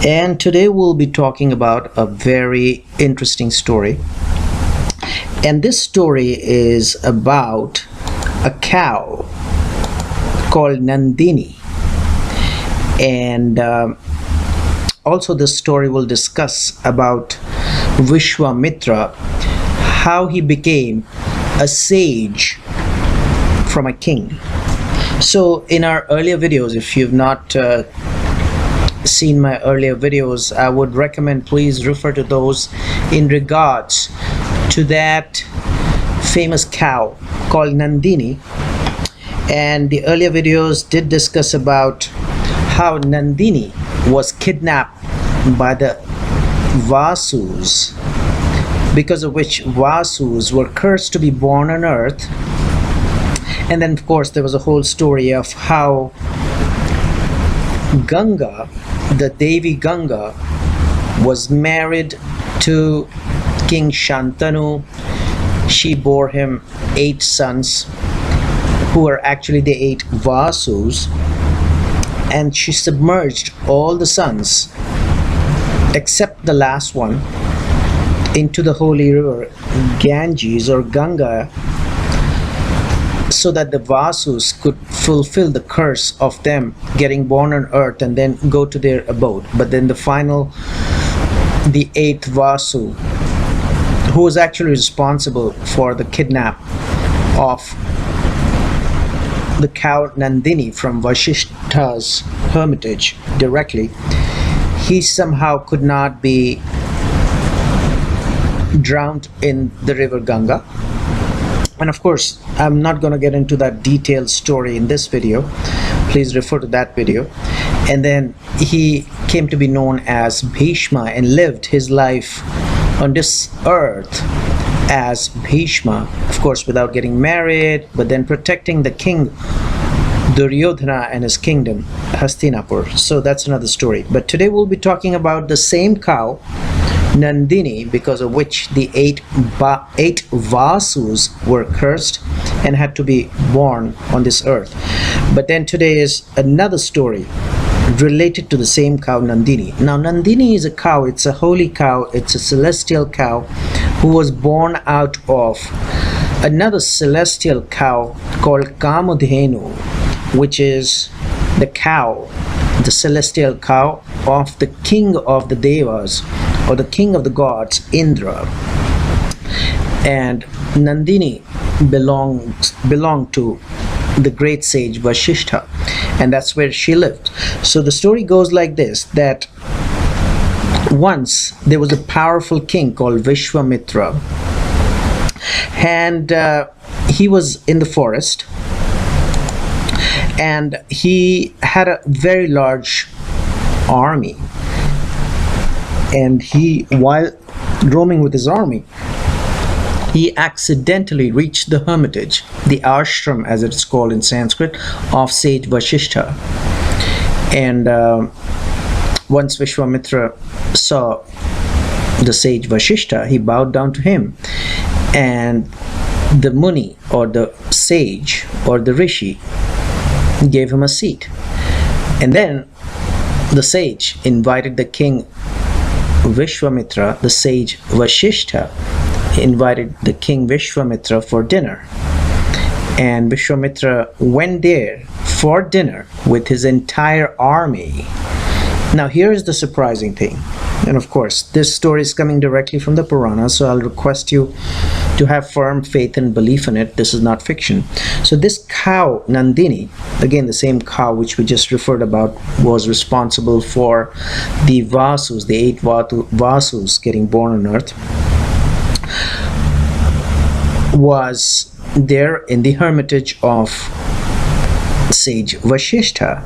And today we'll be talking about a very interesting story. And this story is about a cow called Nandini. And also this story will discuss about Vishwamitra, how he became a sage from a king. So in our earlier videos, if you've not seen my earlier videos, I would recommend please refer to those in regards to that famous cow called Nandini. And the earlier videos did discuss about how Nandini was kidnapped by the Vasus, because of which Vasus were cursed to be born on earth. And then of course there was a whole story of how Ganga, the Devi Ganga, was married to King Shantanu. She bore him 8 sons who were actually the 8 Vasus, and she submerged all the sons except the last one into the holy river Ganges or Ganga, so that the Vasus could fulfill the curse of them getting born on earth and then go to their abode. But then the 8th Vasu, who was actually responsible for the kidnap of the cow Nandini from Vashishta's hermitage directly, he somehow could not be drowned in the river Ganga. And of course, I'm not going to get into that detailed story in this video. Please refer to that video. And then he came to be known as Bhishma and lived his life on this earth as Bhishma, of course without getting married, but then protecting the king Duryodhana and his kingdom Hastinapur. So that's another story. But today we'll be talking about the same cow Nandini, because of which the 8 Vasus were cursed and had to be born on this earth. But then today is another story related to the same cow Nandini. Now Nandini is a cow, it's a holy cow, it's a celestial cow who was born out of another celestial cow called Kamadhenu, which is the cow, the celestial cow of the king of the Devas, or the king of the gods, Indra. And Nandini belonged to the great sage Vashishta, and that's where she lived. So the story goes like this, that once there was a powerful king called Vishwamitra, and he was in the forest, and he had a very large army. And he, while roaming with his army, he accidentally reached the hermitage, the ashram as it's called in Sanskrit, of sage Vashishta. And once Vishwamitra saw the sage Vashishta, he bowed down to him, and the Muni or the sage or the Rishi gave him a seat. And then the sage invited the king Vishwamitra, the sage Vashishta invited the king Vishwamitra for dinner. And Vishwamitra went there for dinner with his entire army. Now here's the surprising thing. And of course, this story is coming directly from the Puranas, so I'll request you to have firm faith and belief in it. This is not fiction. So this cow, Nandini, again the same cow which we just referred about, was responsible for the Vasus, the 8 Vasus getting born on earth, was there in the hermitage of sage Vashishta.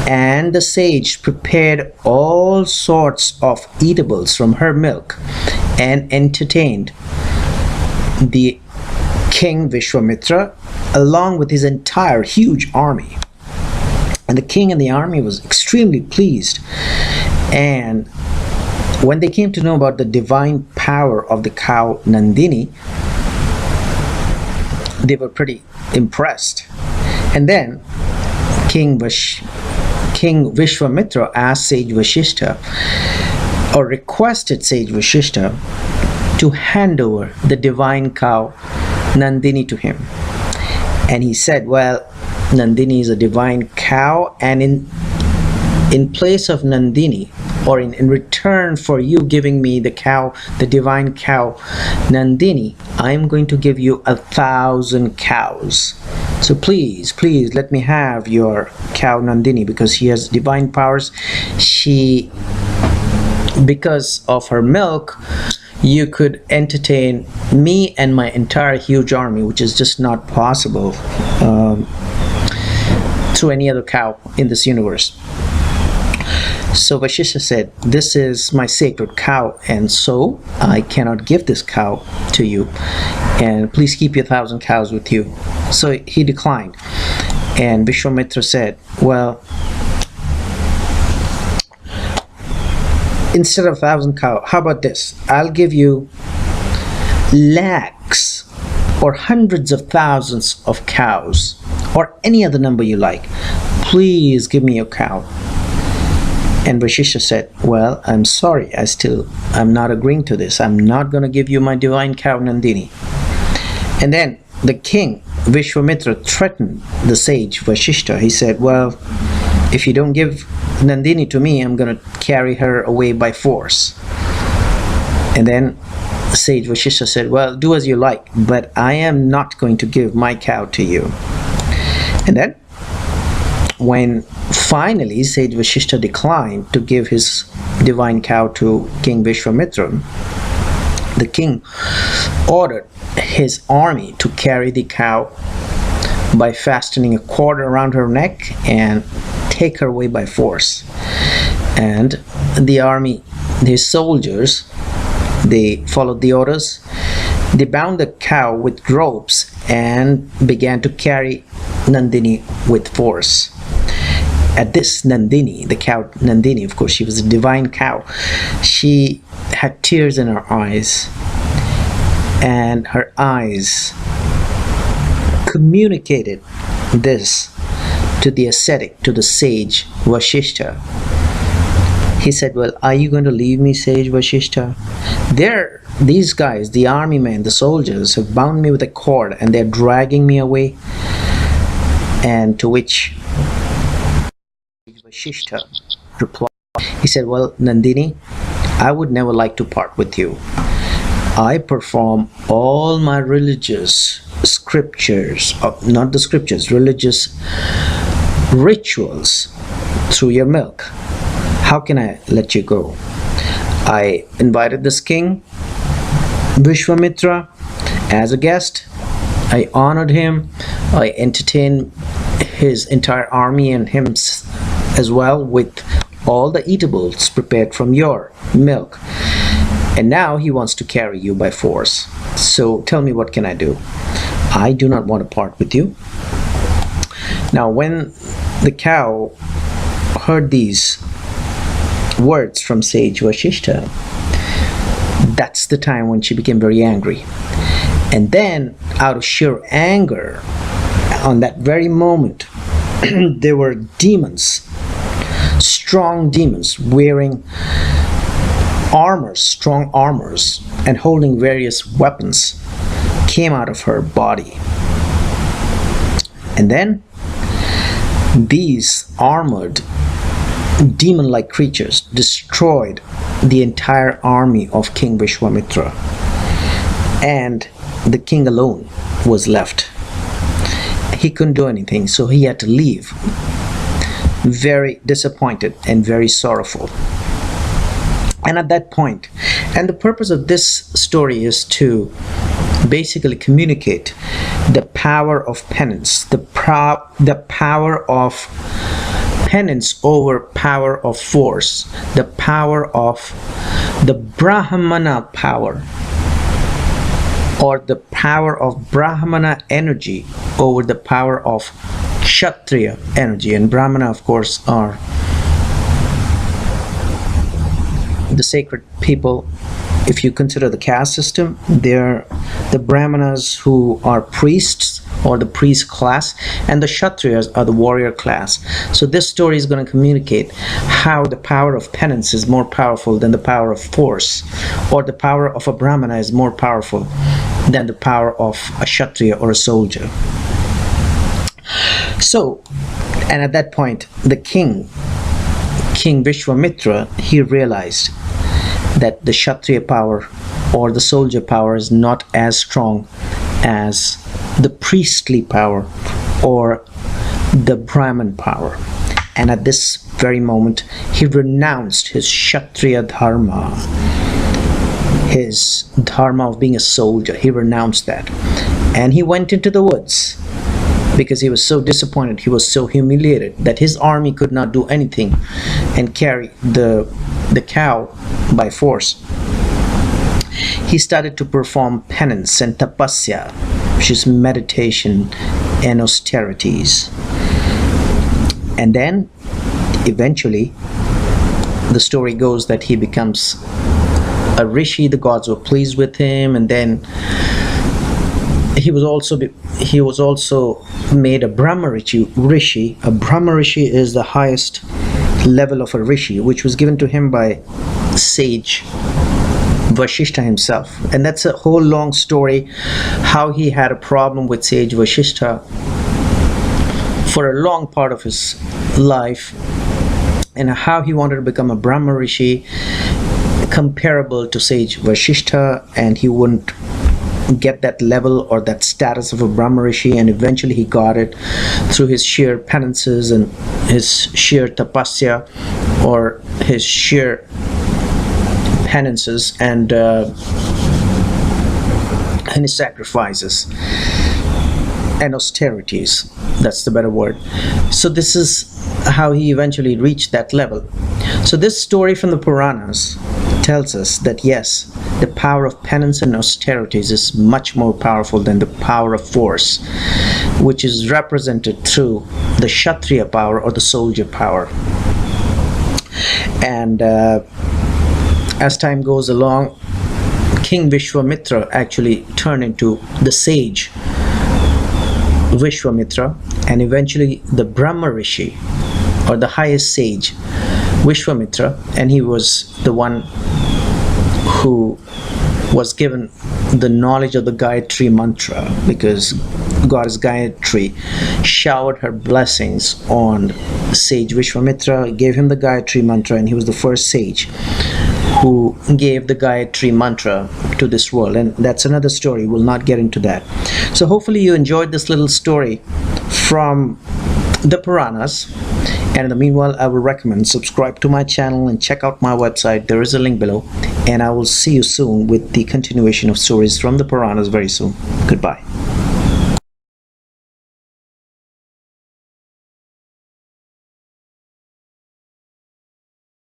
And the sage prepared all sorts of eatables from her milk and entertained the king Vishwamitra along with his entire huge army. And the king and the army was extremely pleased. And when they came to know about the divine power of the cow Nandini, they were pretty impressed. And then King King Vishwamitra asked sage Vashishta, or requested sage Vashishta, to hand over the divine cow Nandini to him. And he said, well, Nandini is a divine cow, and in place of Nandini, or in return for you giving me the cow, the divine cow Nandini, I'm going to give you 1,000 cows. So please let me have your cow Nandini, because she has divine powers. Because of her milk, you could entertain me and my entire huge army, which is just not possible through any other cow in this universe. So Vashishta said, this is my sacred cow, and so I cannot give this cow to you, and please keep your 1,000 cows with you. So he declined, and Vishwamitra said, well, instead of 1,000 cows, how about this? I'll give you lakhs or hundreds of thousands of cows, or any other number you like. Please give me your cow. And Vashishta said, well, I'm sorry, I'm not agreeing to this. I'm not going to give you my divine cow Nandini. And then the king Vishwamitra threatened the sage Vashishta. He said, well, if you don't give Nandini to me, I'm going to carry her away by force. And then sage Vashishta said, well, do as you like, but I am not going to give my cow to you. And then when finally sage Vashishta declined to give his divine cow to King Vishwamitra, the king ordered his army to carry the cow by fastening a cord around her neck and take her away by force. And the army, his soldiers, they followed the orders. They bound the cow with ropes and began to carry Nandini with force. At this, Nandini, the cow Nandini, of course, she was a divine cow. She had tears in her eyes, and her eyes communicated this to the ascetic, to the sage Vashishta. He said, well, are you going to leave me, sage Vashishta? These guys, the army men, the soldiers, have bound me with a cord, and they're dragging me away. And to which Vashishta replied, he said, well, Nandini, I would never like to part with you. I perform all my religious scriptures, not the scriptures, religious rituals through your milk. How can I let you go? I invited this king, Vishwamitra, as a guest. I honored him. I entertained his entire army and him as well with all the eatables prepared from your milk. And now he wants to carry you by force. So tell me, what can I do? I do not want to part with you. Now, when the cow heard these words from sage Vashishta, that's the time when she became very angry. And then, out of sheer anger, on that very moment, there were demons, strong demons, wearing armors, strong armors, and holding various weapons, came out of her body. And then these armored demon-like creatures destroyed the entire army of King Vishwamitra, and the king alone was left. He couldn't do anything, so he had to leave, very disappointed and very sorrowful. And at that point, and the purpose of this story is to basically communicate the power of penance, the power of penance over power of force, the power of the Brahmana power, or the power of Brahmana energy over the power of Kshatriya energy. And Brahmana, of course, are the sacred people if you consider the caste system, they're the Brahmanas, who are priests or the priest class, and the Kshatriyas are the warrior class. So this story is going to communicate how the power of penance is more powerful than the power of force, or the power of a Brahmana is more powerful than the power of a Kshatriya or a soldier. So, and at that point, the King Vishwamitra, he realized that the Kshatriya power or the soldier power is not as strong as the priestly power or the Brahman power. And at this very moment, he renounced his Kshatriya dharma, his dharma of being a soldier. He renounced that. And he went into the woods because he was so disappointed, he was so humiliated that his army could not do anything and carry the cow by force. He started to perform penance and tapasya, which is meditation and austerities. And then eventually the story goes that he becomes a rishi. The gods were pleased with him, and then he was also made a Brahma rishi. A Brahma rishi is the highest level of a rishi, which was given to him by sage Vashishta himself. And that's a whole long story, how he had a problem with sage Vashishta for a long part of his life, and how he wanted to become a Brahma rishi comparable to sage Vashishta, and he wouldn't get that level or that status of a Brahma rishi, and eventually he got it through his sheer penances and his sheer tapasya, or his sheer penances and his sacrifices and austerities. That's the better word. So this is how he eventually reached that level. So this story from the Puranas tells us that yes, the power of penance and austerities is much more powerful than the power of force, which is represented through the Kshatriya power or the soldier power. And as time goes along, King Vishwamitra actually turned into the sage Vishwamitra, and eventually the Brahma rishi, or the highest sage Vishwamitra, and he was the one who was given the knowledge of the Gayatri mantra, because goddess Gayatri showered her blessings on sage Vishwamitra, gave him the Gayatri mantra, and he was the first sage who gave the Gayatri mantra to this world. And that's another story, we'll not get into that. So hopefully you enjoyed this little story from the Puranas, and in the meanwhile I will recommend subscribe to my channel and check out my website. There is a link below, and I will see you soon with the continuation of stories from the Puranas very soon. Goodbye.